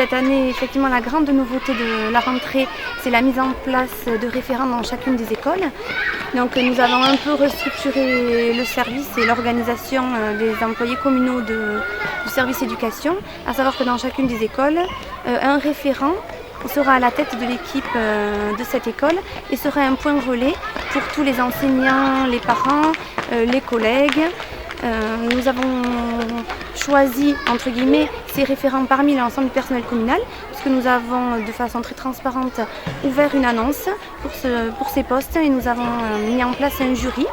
Cette année, effectivement, la grande nouveauté de la rentrée, c'est la mise en place de référents dans chacune des écoles. Donc nous avons un peu restructuré le service et l'organisation des employés communaux du service éducation, à savoir que dans chacune des écoles, un référent sera à la tête de l'équipe de cette école et sera un point relais pour tous les enseignants, les parents, les collègues. Nous avons choisi, entre guillemets, ces référents parmi l'ensemble du personnel communal, puisque nous avons, de façon très transparente, ouvert une annonce pour ces postes et nous avons mis en place un jury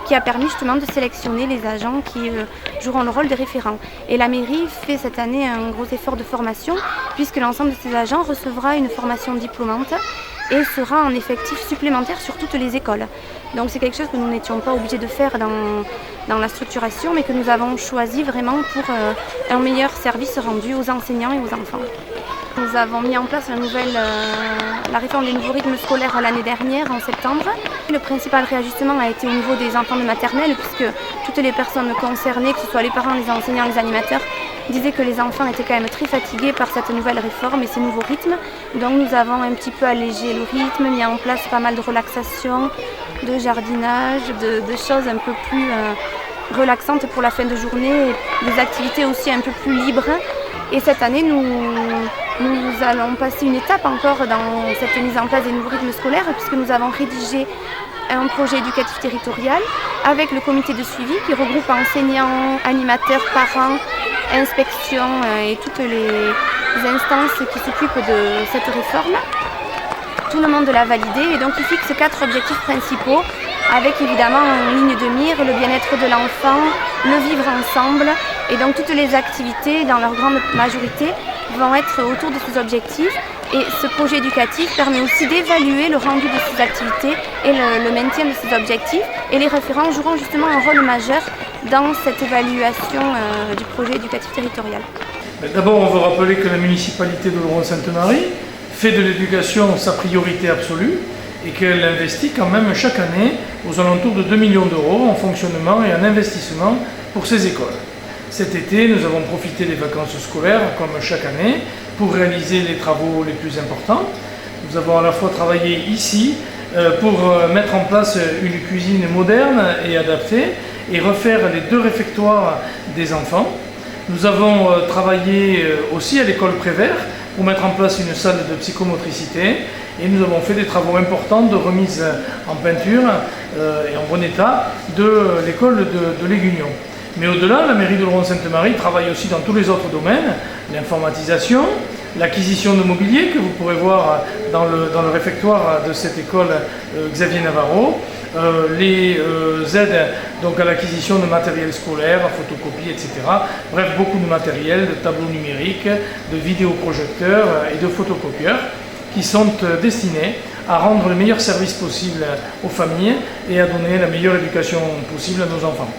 qui a permis justement de sélectionner les agents qui joueront le rôle de référents. Et la mairie fait cette année un gros effort de formation, puisque l'ensemble de ces agents recevra une formation diplômante et sera en effectif supplémentaire sur toutes les écoles. Donc c'est quelque chose que nous n'étions pas obligés de faire dans la structuration, mais que nous avons choisi vraiment pour un meilleur service rendu aux enseignants et aux enfants. Nous avons mis en place la réforme des nouveaux rythmes scolaires l'année dernière, en septembre. Le principal réajustement a été au niveau des enfants de maternelle, puisque toutes les personnes concernées, que ce soit les parents, les enseignants, les animateurs, disaient que les enfants étaient quand même très fatigués par cette nouvelle réforme et ces nouveaux rythmes. Donc nous avons un petit peu allégé le rythme, mis en place pas mal de relaxation, de jardinage, de choses un peu plus relaxantes pour la fin de journée, et des activités aussi un peu plus libres. Et cette année, nous allons passer une étape encore dans cette mise en place des nouveaux rythmes scolaires, puisque nous avons rédigé un projet éducatif territorial avec le comité de suivi qui regroupe enseignants, animateurs, parents, inspections et toutes les instances qui s'occupent de cette réforme. Tout le monde l'a validé et donc il fixe 4 objectifs principaux avec évidemment en ligne de mire le bien-être de l'enfant, le vivre ensemble et donc toutes les activités dans leur grande majorité vont être autour de ces objectifs. Et ce projet éducatif permet aussi d'évaluer le rendu de ces activités et le maintien de ces objectifs. Et les référents joueront justement un rôle majeur dans cette évaluation du projet éducatif territorial. D'abord, on veut rappeler que la municipalité d'Oloron-Sainte-Marie fait de l'éducation sa priorité absolue et qu'elle investit quand même chaque année aux alentours de 2 millions d'euros en fonctionnement et en investissement pour ces écoles. Cet été, nous avons profité des vacances scolaires, comme chaque année, pour réaliser les travaux les plus importants. Nous avons à la fois travaillé ici pour mettre en place une cuisine moderne et adaptée et refaire les 2 réfectoires des enfants. Nous avons travaillé aussi à l'école Prévert pour mettre en place une salle de psychomotricité et nous avons fait des travaux importants de remise en peinture et en bon état de l'école de Léguignon. Mais au-delà, la mairie d'Oloron-Sainte-Marie travaille aussi dans tous les autres domaines, l'informatisation, l'acquisition de mobilier que vous pourrez voir dans le réfectoire de cette école Xavier Navarro, les aides donc à l'acquisition de matériel scolaire, photocopie, etc. Bref, beaucoup de matériel, de tableaux numériques, de vidéoprojecteurs et de photocopieurs qui sont destinés à rendre le meilleur service possible aux familles et à donner la meilleure éducation possible à nos enfants.